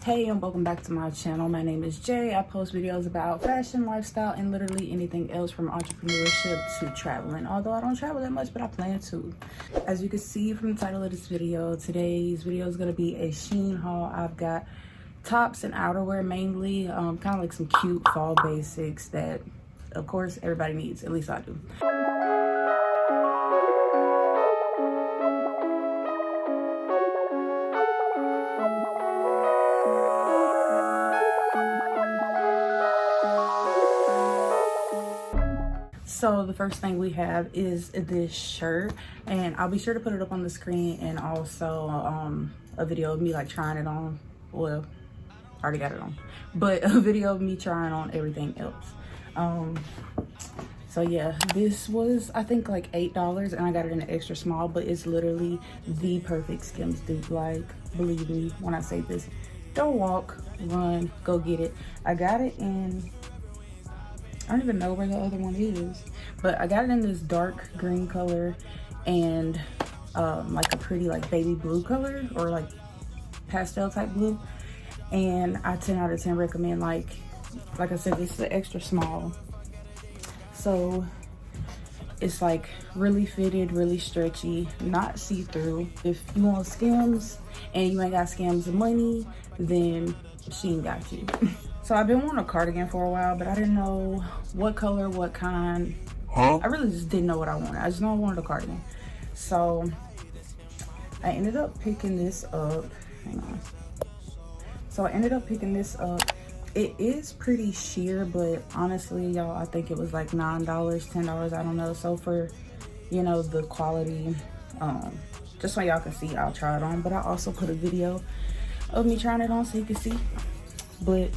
Hey, and welcome back to my channel. My name is Jay. I post videos about fashion, lifestyle, and literally anything else from entrepreneurship to traveling. Although I don't travel that much, but I plan to. As you can see from the title of this video, today's video is going to be a SHEIN haul. I've got tops and outerwear mainly, kind of like some cute fall basics that, of course, everybody needs. At least I do. So the first thing we have is this shirt, and I'll be sure to put it up on the screen, and also a video of me like trying it on. Well, I already got it on, but a video of me trying on everything else. So yeah, this was I think like $8, and I got it in an extra small, but it's literally the perfect Skims dupe. Like, believe me when I say this, don't walk, run, go get it. I got it in, I don't even know where the other one is, but I got it in this dark green color and like a pretty like baby blue color, or like pastel type blue. And I 10 out of 10 recommend. Like I said, this is an extra small, so it's like really fitted, really stretchy, not see-through. If you want Skims and you ain't got Skims money, then SHEIN got you. So I've been wanting a cardigan for a while, but I didn't know what color, what kind. I really just didn't know what I wanted. I just know I wanted a cardigan. So I ended up picking this up. Hang on. So I ended up picking this up. It is pretty sheer, but honestly, y'all, I think it was like $9, $10, I don't know. So for, you know, the quality, just so y'all can see, I'll try it on. But I also put a video of me trying it on so you can see. But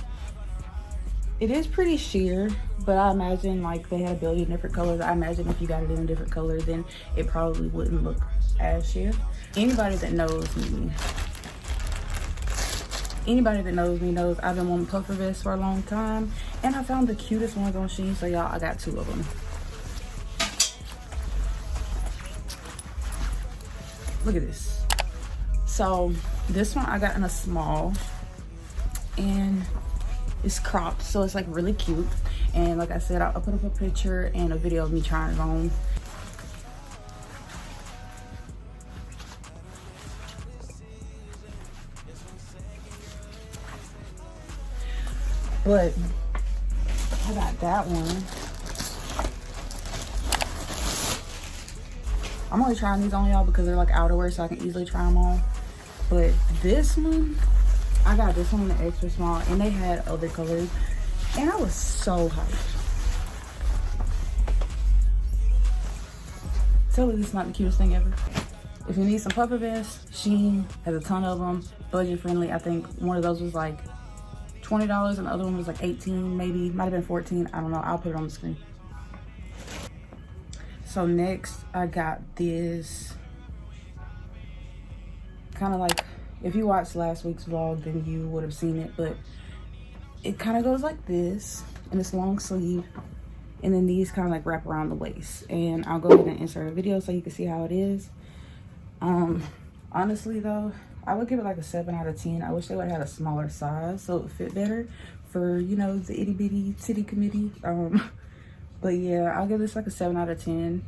it is pretty sheer, but I imagine like they had a billion different colors. I imagine if you got it in a different color, then it probably wouldn't look as sheer. Anybody that knows me knows I've been wanting puffer vests for a long time, and I found the cutest ones on SHEIN. So y'all, I got 2 of them. Look at this. So this one I got in a small, and it's cropped, so it's like really cute. And like I said, I'll put up a picture and a video of me trying it on. But I got that one. I'm only trying these on y'all because they're like outerwear, so I can easily try them on. But this one, I got this one in the extra small, and they had other colors, and I was so hyped. Tell me this is not the cutest thing ever. If you need some puffer vests, SHEIN has a ton of them, budget friendly. I think one of those was like $20, and the other one was like 18, maybe, might have been 14, I don't know. I'll put it on the screen. So next I got this kind of like, if you watched last week's vlog, then you would have seen it, but it kind of goes like this, and it's long sleeve, and then these kind of like wrap around the waist. And I'll go ahead and insert a video so you can see how it is. Honestly though, I would give it like a 7 out of 10. I wish they would have had a smaller size so it would fit better for, you know, the itty bitty titty committee. But yeah, I'll give this like a 7 out of 10.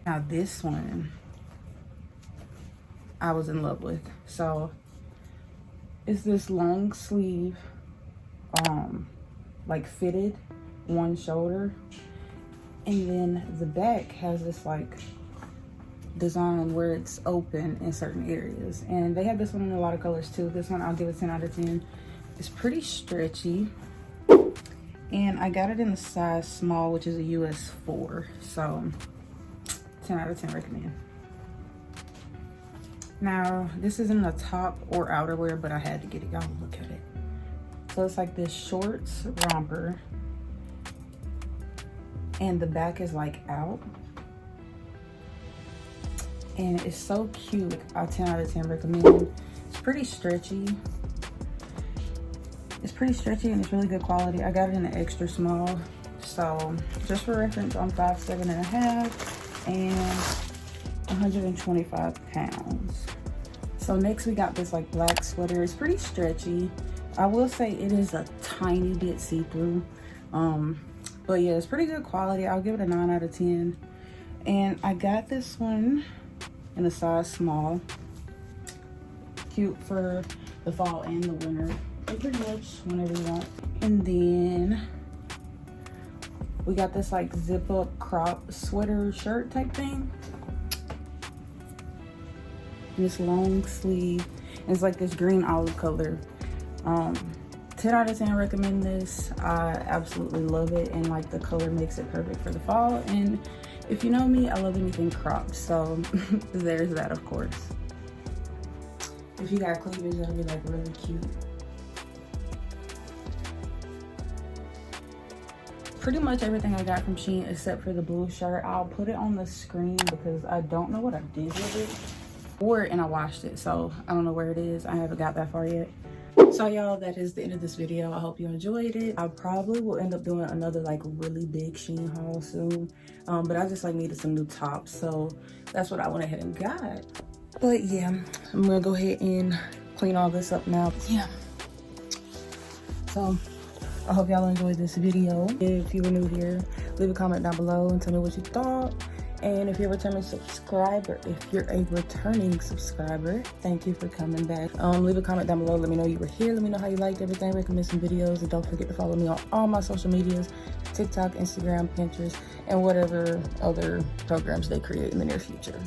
Now this one I was in love with. So it's this long sleeve, like fitted one shoulder, and then the back has this like design where it's open in certain areas. And they have this one in a lot of colors too. This one I'll give it 10 out of 10. It's pretty stretchy, and I got it in the size small, which is a US 4. So 10 out of 10 recommend. Now this isn't a top or outerwear, but I had to get it. Y'all look at it. So it's like this shorts romper, and the back is like out, and it's so cute. I 10 out of 10 recommend. It's pretty stretchy. It's pretty stretchy, and it's really good quality. I got it in an extra small, so just for reference, I'm 5'7.5" and 125 pounds. So next we got this like black sweater. It's pretty stretchy. I will say it is a tiny bit see-through. But yeah, it's pretty good quality. I'll give it a 9 out of 10. And I got this one in a size small. Cute for the fall and the winter. And pretty much whenever you want. And then we got this like zip up crop sweater shirt type thing. This long sleeve. It's like this green olive color. 10 out of 10 recommend this. I absolutely love it, and like the color makes it perfect for the fall. And if you know me, I love anything cropped, so there's that, of course. If you got cleavage, that'll be like really cute. Pretty much everything I got from SHEIN except for the blue shirt. I'll put it on the screen because I don't know what I did with it, and I washed it, so I don't know where it is. I haven't got that far yet. So y'all, that is the end of this video. I hope you enjoyed it. I probably will end up doing another like really big SHEIN haul soon, but I just like needed some new tops, so that's what I went ahead and got. But yeah, I'm gonna go ahead and clean all this up now. Yeah, so I hope y'all enjoyed this video. If you were new here, leave a comment down below and tell me what you thought. And if you're a returning subscriber, thank you for coming back. Leave a comment down below. Let me know you were here. Let me know how you liked everything. Recommend some videos. And don't forget to follow me on all my social medias, TikTok, Instagram, Pinterest, and whatever other programs they create in the near future.